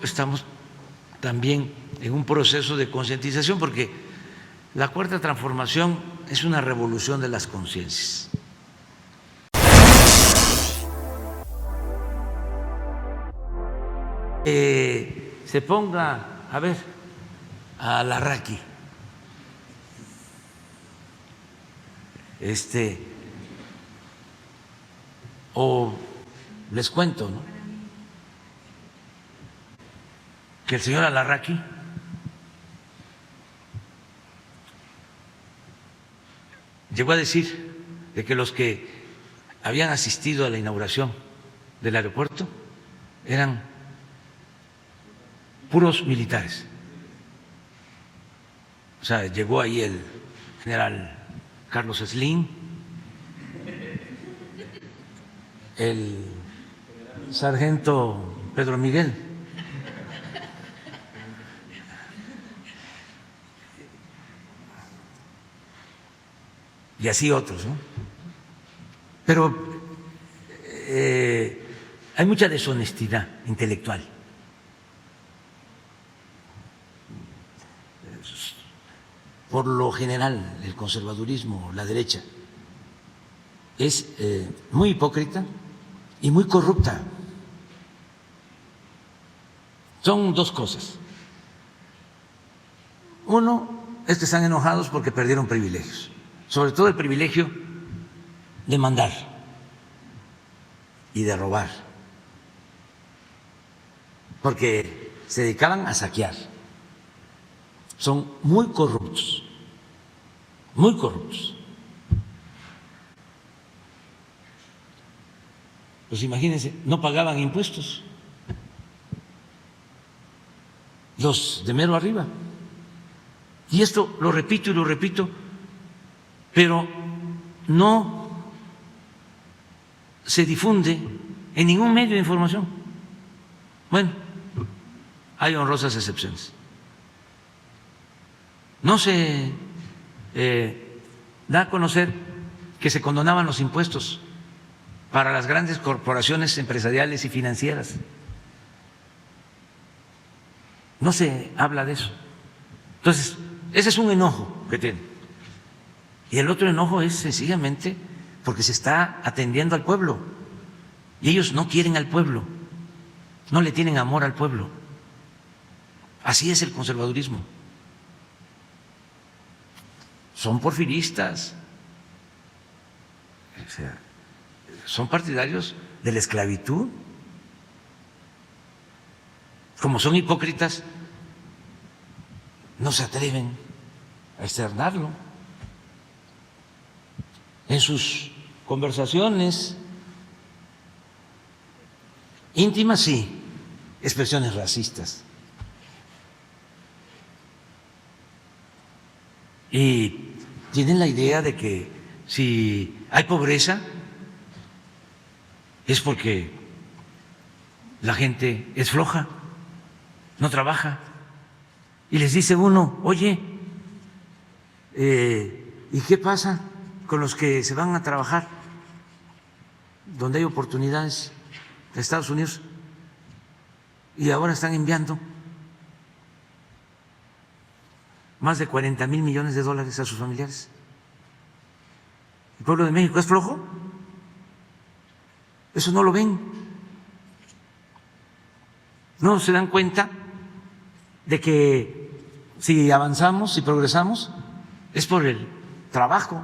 estamos también en un proceso de concientización, porque la cuarta transformación es una revolución de las conciencias. Se ponga a ver a Larraqui, o les cuento, ¿no?, que el señor Larraqui llegó a decir de que los que habían asistido a la inauguración del aeropuerto eran puros militares. O sea, llegó ahí el general Carlos Slim, el sargento Pedro Miguel, y así otros, ¿no? Pero hay mucha deshonestidad intelectual. Por lo general, el conservadurismo, la derecha, es muy hipócrita y muy corrupta. Son dos cosas. Uno es que están enojados porque perdieron privilegios, sobre todo el privilegio de mandar y de robar, porque se dedicaban a saquear. Son muy corruptos, muy corruptos. Pues imagínense, no pagaban impuestos los de mero arriba. Y esto lo repito y lo repito, pero no se difunde en ningún medio de información. Bueno, hay honrosas excepciones. No se da a conocer que se condonaban los impuestos para las grandes corporaciones empresariales y financieras. No se habla de eso. Entonces, ese es un enojo que tienen. Y el otro enojo es sencillamente porque se está atendiendo al pueblo. Y ellos no quieren al pueblo, no le tienen amor al pueblo. Así es el conservadurismo. Son porfiristas, o sea, son partidarios de la esclavitud. Como son hipócritas, no se atreven a externarlo. En sus conversaciones íntimas, sí, expresiones racistas. Y tienen la idea de que si hay pobreza es porque la gente es floja, no trabaja. Y les dice uno, oye, ¿y qué pasa con los que se van a trabajar donde hay oportunidades de Estados Unidos y ahora están enviando más de 40,000 millones de dólares a sus familiares? ¿El pueblo de México es flojo? Eso no lo ven. No se dan cuenta de que si avanzamos, si progresamos, es por el trabajo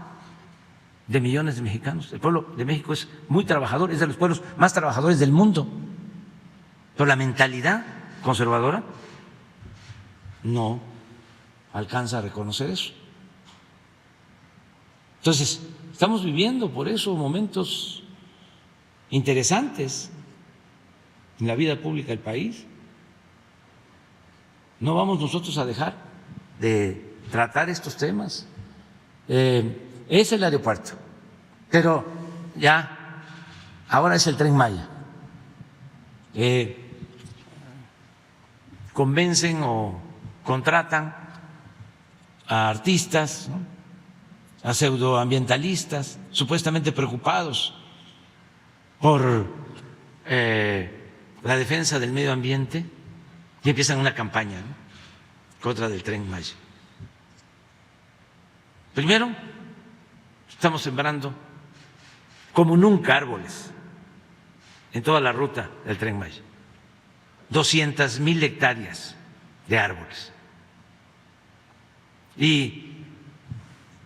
de millones de mexicanos. El pueblo de México es muy trabajador, es de los pueblos más trabajadores del mundo. Pero la mentalidad conservadora no alcanza a reconocer eso. Entonces, estamos viviendo por eso momentos interesantes en la vida pública del país. No vamos nosotros a dejar de tratar estos temas. Es el aeropuerto, pero ya ahora es el Tren Maya. Convencen o contratan a artistas, ¿no?, a pseudoambientalistas supuestamente preocupados por la defensa del medio ambiente, y empiezan una campaña, ¿no?, contra del Tren Maya. Primero, estamos sembrando como nunca árboles en toda la ruta del Tren Maya. 200,000 hectáreas de árboles. Y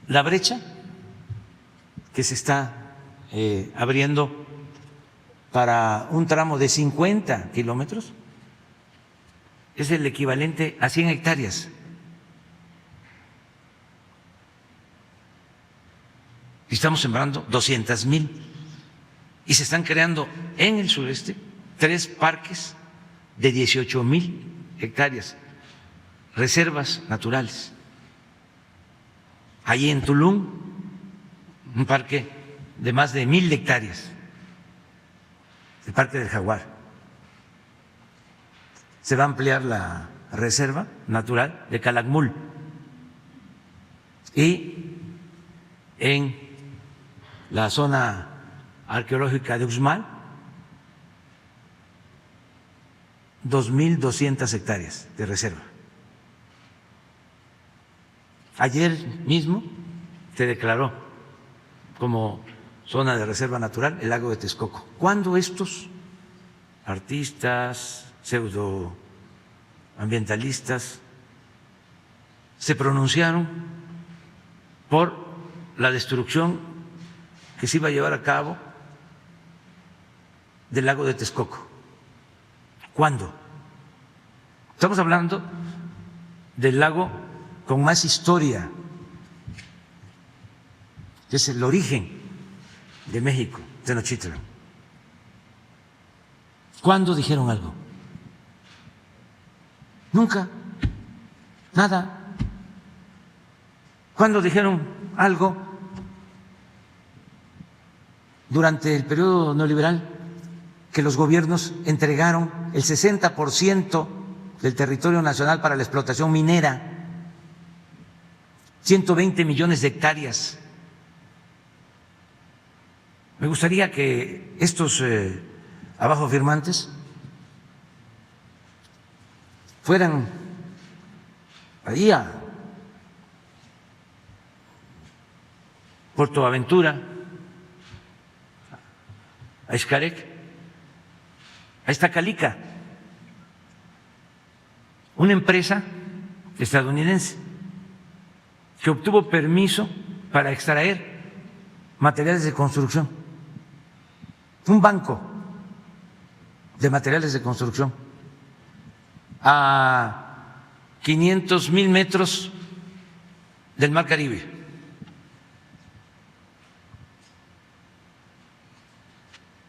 la brecha que se está abriendo para un tramo de 50 kilómetros es el equivalente a 100 hectáreas. Y estamos sembrando 200,000. Y se están creando en el sureste 3 parques de 18,000 hectáreas, reservas naturales. Allí en Tulum, un parque de más de 1,000 hectáreas, el Parque del Jaguar. Se va a ampliar la reserva natural de Calakmul. Y en la zona arqueológica de Uxmal, 2,200 hectáreas de reserva. Ayer mismo se declaró como zona de reserva natural el lago de Texcoco. ¿Cuándo estos artistas, pseudoambientalistas se pronunciaron por la destrucción que se iba a llevar a cabo del lago de Texcoco? ¿Cuándo? Estamos hablando del lago con más historia, que es el origen de México, Tenochtitlan. ¿Cuándo dijeron algo? Nunca, nada. ¿Cuándo dijeron algo durante el periodo neoliberal que los gobiernos entregaron el 60% del territorio nacional para la explotación minera? 120 millones de hectáreas. Me gustaría que estos abajo firmantes fueran ahí a Puerto Aventura, a Xcarec, a Iztacalica, una empresa estadounidense que obtuvo permiso para extraer materiales de construcción, un banco de materiales de construcción a 500,000 metros del Mar Caribe.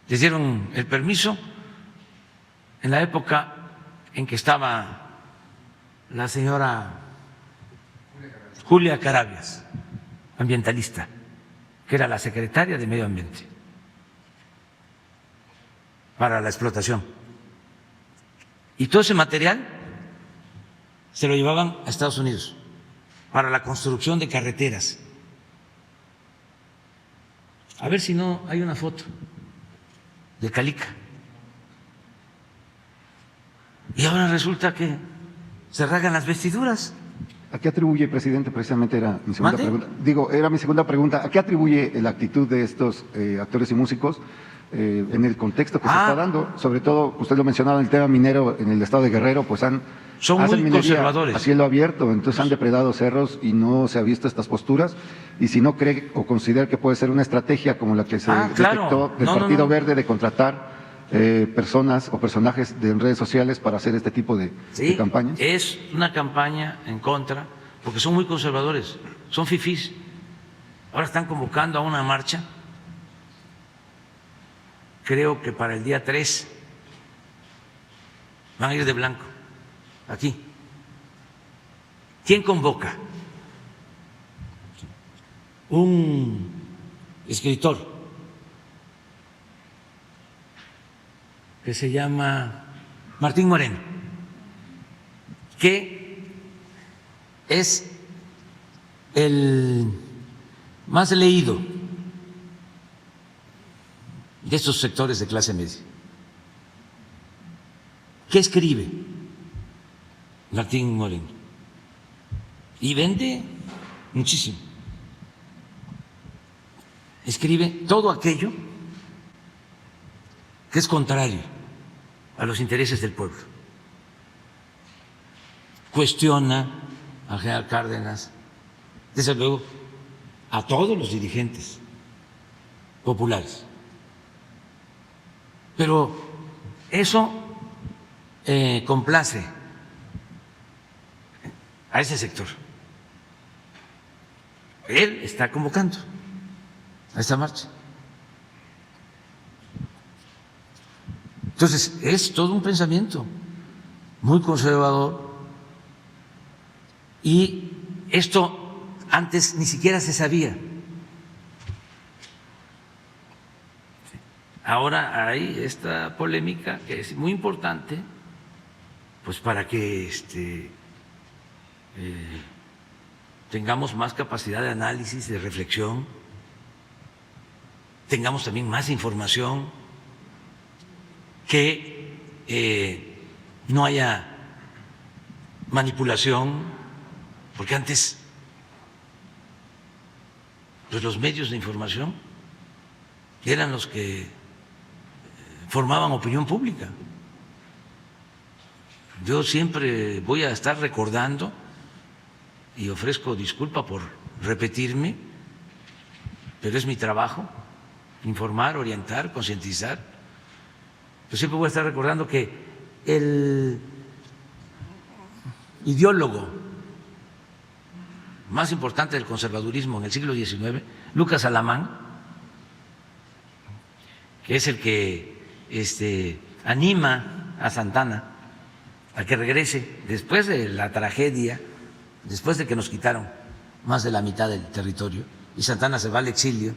Les dieron el permiso en la época en que estaba la señora Julia Carabias, ambientalista, que era la secretaria de Medio Ambiente para la explotación. Y todo ese material se lo llevaban a Estados Unidos para la construcción de carreteras. A ver si no hay una foto de Calica. Y ahora resulta que se rasgan las vestiduras. ¿A qué atribuye, presidente? Precisamente era mi segunda ¿Mande? pregunta. Digo, era mi segunda pregunta. ¿A qué atribuye la actitud de estos actores y músicos en el contexto que se está dando? Sobre todo, usted lo mencionaba en el tema minero en el estado de Guerrero, pues son hacen muy minería conservadores. a cielo abierto, entonces han depredado cerros y no se ha visto estas posturas. Y si no cree o considera que puede ser una estrategia como la que se detectó del Partido Verde de contratar personas o personajes de redes sociales para hacer este tipo de campañas. Es una campaña en contra, porque son muy conservadores, son fifís. Ahora están convocando a una marcha, creo que para el día 3 van a ir de blanco, aquí. ¿Quién convoca? Un escritor que se llama Martín Moreno, que es el más leído de estos sectores de clase media. ¿Qué escribe? Martín Moreno, y vende muchísimo. Escribe todo aquello que es contrario a los intereses del pueblo. Cuestiona al general Cárdenas, desde luego a todos los dirigentes populares. Pero eso complace a ese sector. Él está convocando a esta marcha. Entonces, es todo un pensamiento muy conservador, y esto antes ni siquiera se sabía. Ahora hay esta polémica que es muy importante, pues para que tengamos más capacidad de análisis, de reflexión, tengamos también más información, que no haya manipulación, porque antes pues los medios de información eran los que formaban opinión pública. Yo siempre voy a estar recordando, y ofrezco disculpa por repetirme, pero es mi trabajo, informar, orientar, concientizar. Yo siempre voy a estar recordando que el ideólogo más importante del conservadurismo en el siglo XIX, Lucas Alamán, que es el que anima a Santana a que regrese después de la tragedia, después de que nos quitaron más de la mitad del territorio y Santana se va al exilio.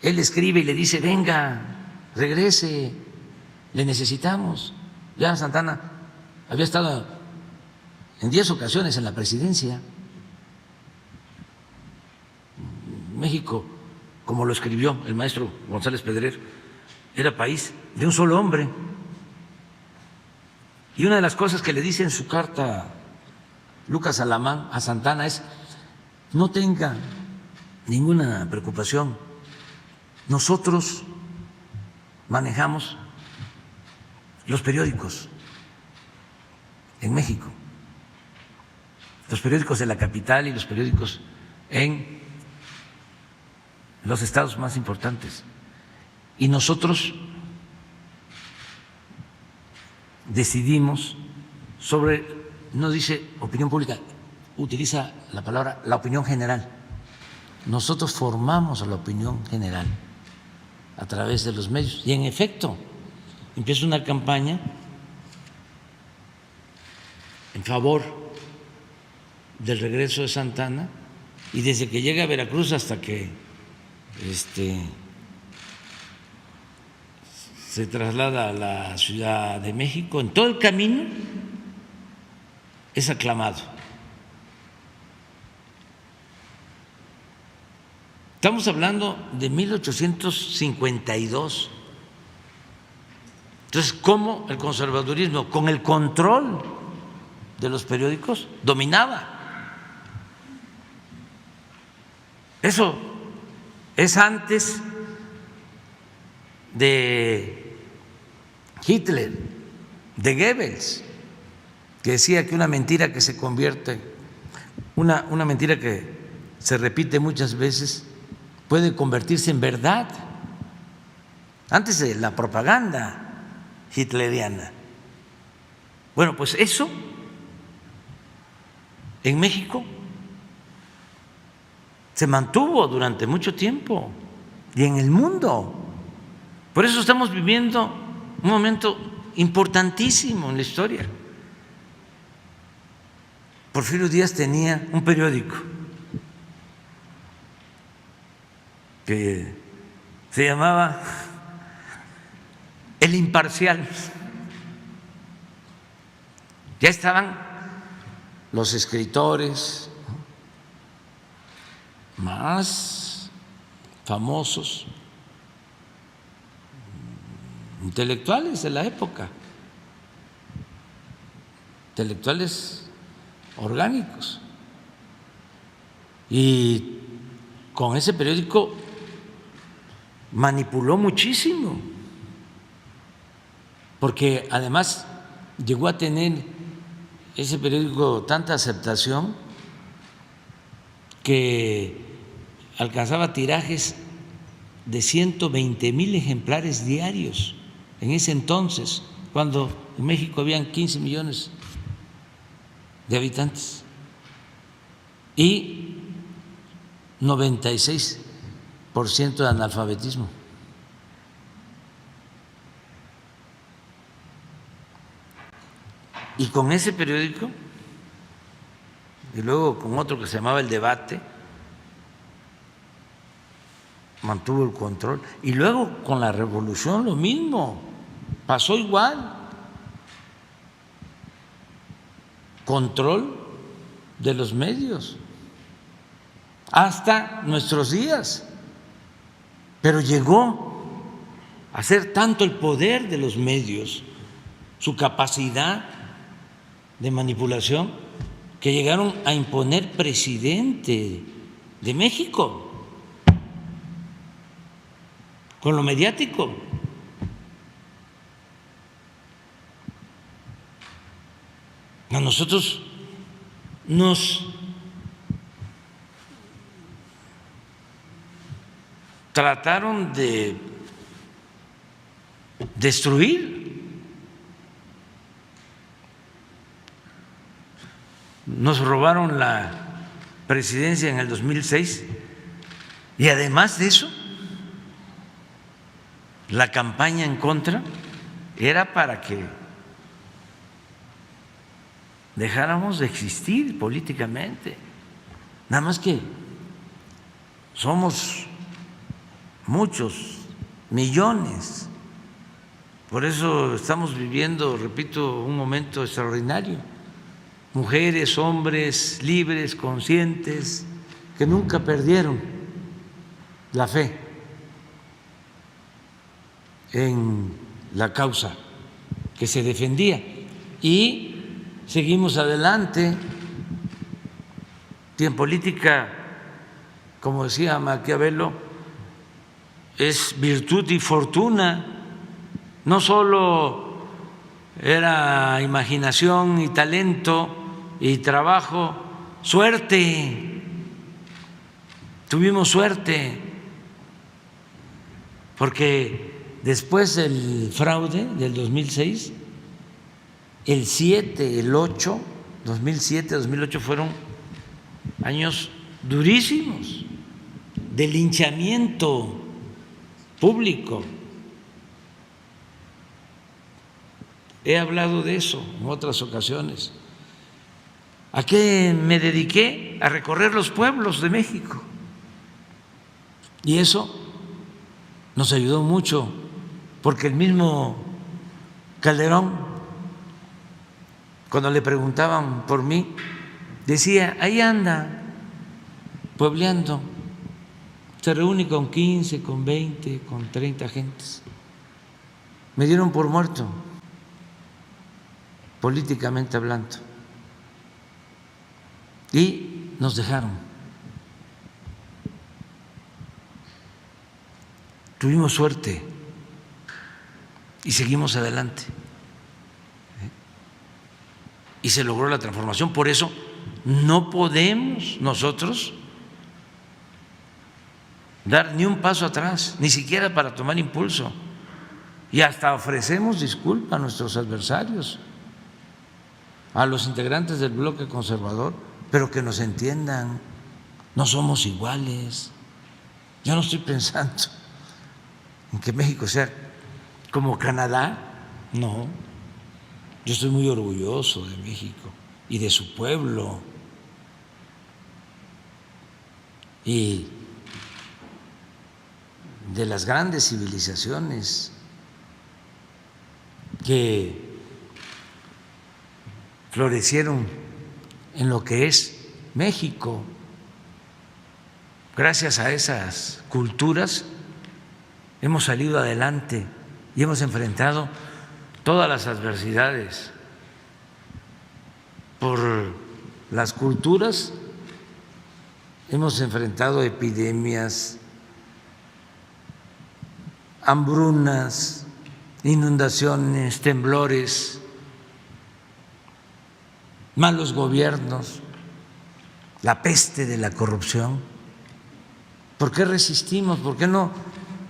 Él escribe y le dice: venga, regrese, le necesitamos. Ya Santana había estado en 10 ocasiones en la presidencia. México, como lo escribió el maestro González Pedrer, era país de un solo hombre. Y una de las cosas que le dice en su carta Lucas Alamán a Santana es: no tenga ninguna preocupación, nosotros manejamos los periódicos en México, los periódicos de la capital y los periódicos en los estados más importantes, y nosotros decidimos sobre, no dice opinión pública, utiliza la palabra la opinión general. Nosotros formamos a la opinión general a través de los medios, y en efecto empieza una campaña en favor del regreso de Santana, y desde que llega a Veracruz hasta que se traslada a la Ciudad de México, en todo el camino es aclamado. Estamos hablando de 1852. Entonces, ¿cómo el conservadurismo, con el control de los periódicos, dominaba? Eso es antes de Hitler, de Goebbels, que decía que una mentira que se convierte, una mentira que se repite muchas veces, puede convertirse en verdad. Antes de la propaganda hitleriana. Bueno, pues eso en México se mantuvo durante mucho tiempo, y en el mundo. Por eso estamos viviendo un momento importantísimo en la historia. Porfirio Díaz tenía un periódico que se llamaba El Imparcial. Ya estaban los escritores más famosos, intelectuales de la época, intelectuales orgánicos. Y con ese periódico manipuló muchísimo, porque además llegó a tener ese periódico tanta aceptación que alcanzaba tirajes de 120,000 ejemplares diarios en ese entonces, cuando en México habían 15 millones de habitantes y 96% de analfabetismo. Y con ese periódico, y luego con otro que se llamaba El Debate, mantuvo el control. Y luego con la revolución lo mismo, pasó igual. Control de los medios hasta nuestros días. Pero llegó a ser tanto el poder de los medios, su capacidad de manipulación, que llegaron a imponer presidente de México con lo mediático. A nosotros nos trataron de destruir. Nos robaron la presidencia en el 2006 y además de eso, la campaña en contra era para que dejáramos de existir políticamente. Nada más que somos muchos, millones. Por eso estamos viviendo, repito, un momento extraordinario. Mujeres, hombres libres, conscientes, que nunca perdieron la fe en la causa que se defendía. Y seguimos adelante. Y en política, como decía Maquiavelo, es virtud y fortuna. No solo era imaginación y talento y trabajo, suerte. Tuvimos suerte, porque después del fraude del 2006, el 7, el 8, 2007, 2008 fueron años durísimos de linchamiento público. He hablado de eso en otras ocasiones. ¿A qué me dediqué? A recorrer los pueblos de México. Y eso nos ayudó mucho, porque el mismo Calderón, cuando le preguntaban por mí, decía: ahí anda, puebleando, se reúne con 15, con 20, con 30 gentes. Me dieron por muerto, políticamente hablando, y nos dejaron. Tuvimos suerte y seguimos adelante. Y se logró la transformación. Por eso no podemos nosotros dar ni un paso atrás, ni siquiera para tomar impulso. Y hasta ofrecemos disculpa a nuestros adversarios, a los integrantes del bloque conservador, pero que nos entiendan, no somos iguales. Yo no estoy pensando en que México sea como Canadá, no. Yo estoy muy orgulloso de México y de su pueblo. Y de las grandes civilizaciones que florecieron en lo que es México. Gracias a esas culturas hemos salido adelante y hemos enfrentado todas las adversidades por las culturas, hemos enfrentado epidemias, hambrunas, inundaciones, temblores, malos gobiernos, la peste de la corrupción. ¿Por qué resistimos? ¿Por qué no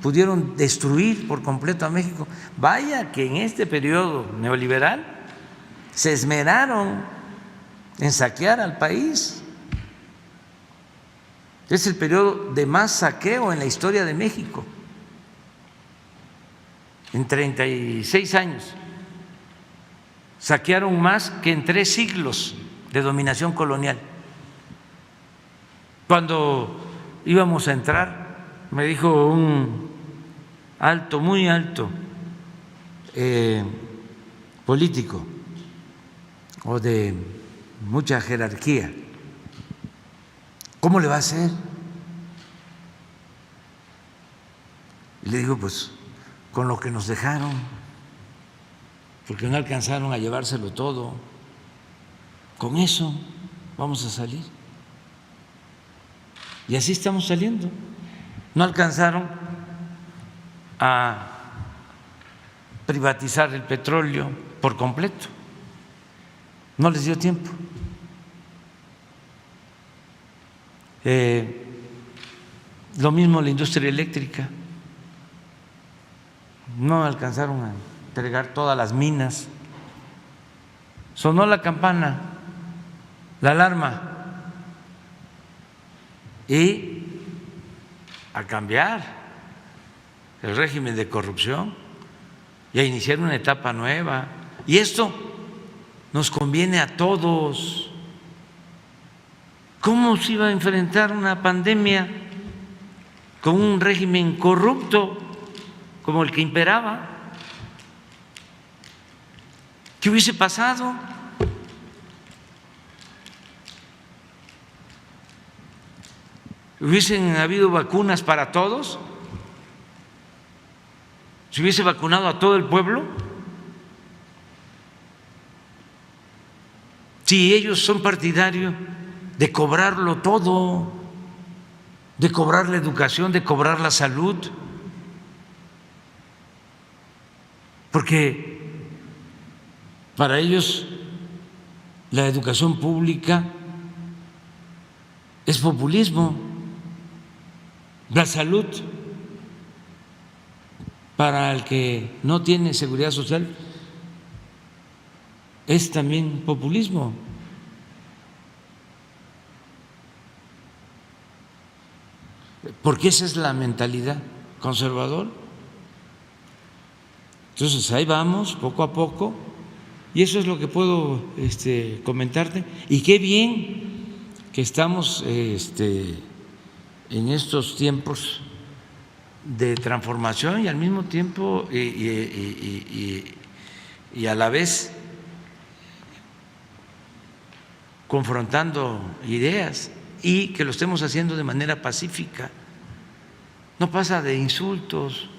pudieron destruir por completo a México? Vaya que en este periodo neoliberal se esmeraron en saquear al país. Es el periodo de más saqueo en la historia de México. En 36 años saquearon más que en 3 siglos de dominación colonial. Cuando íbamos a entrar, me dijo un alto, muy alto político o de mucha jerarquía, ¿cómo le va a hacer? Y le digo, pues con lo que nos dejaron, porque no alcanzaron a llevárselo todo, con eso vamos a salir. Y así estamos saliendo. No alcanzaron a privatizar el petróleo por completo, no les dio tiempo. Lo mismo la industria eléctrica, no alcanzaron a entregar todas las minas. Sonó la campana, la alarma, y a cambiar el régimen de corrupción y a iniciar una etapa nueva. Y esto nos conviene a todos. ¿Cómo se iba a enfrentar una pandemia con un régimen corrupto como el que imperaba? ¿Qué hubiese pasado? ¿Hubiesen habido vacunas para todos? ¿Se hubiese vacunado a todo el pueblo? Si ellos son partidarios de cobrarlo todo, de cobrar la educación, de cobrar la salud, porque para ellos la educación pública es populismo, la salud para el que no tiene seguridad social es también populismo. Porque esa es la mentalidad conservadora. Entonces ahí vamos, poco a poco, y eso es lo que puedo comentarte. Y qué bien que estamos en estos tiempos de transformación y al mismo tiempo y a la vez confrontando ideas, y que lo estemos haciendo de manera pacífica. No pasa de insultos,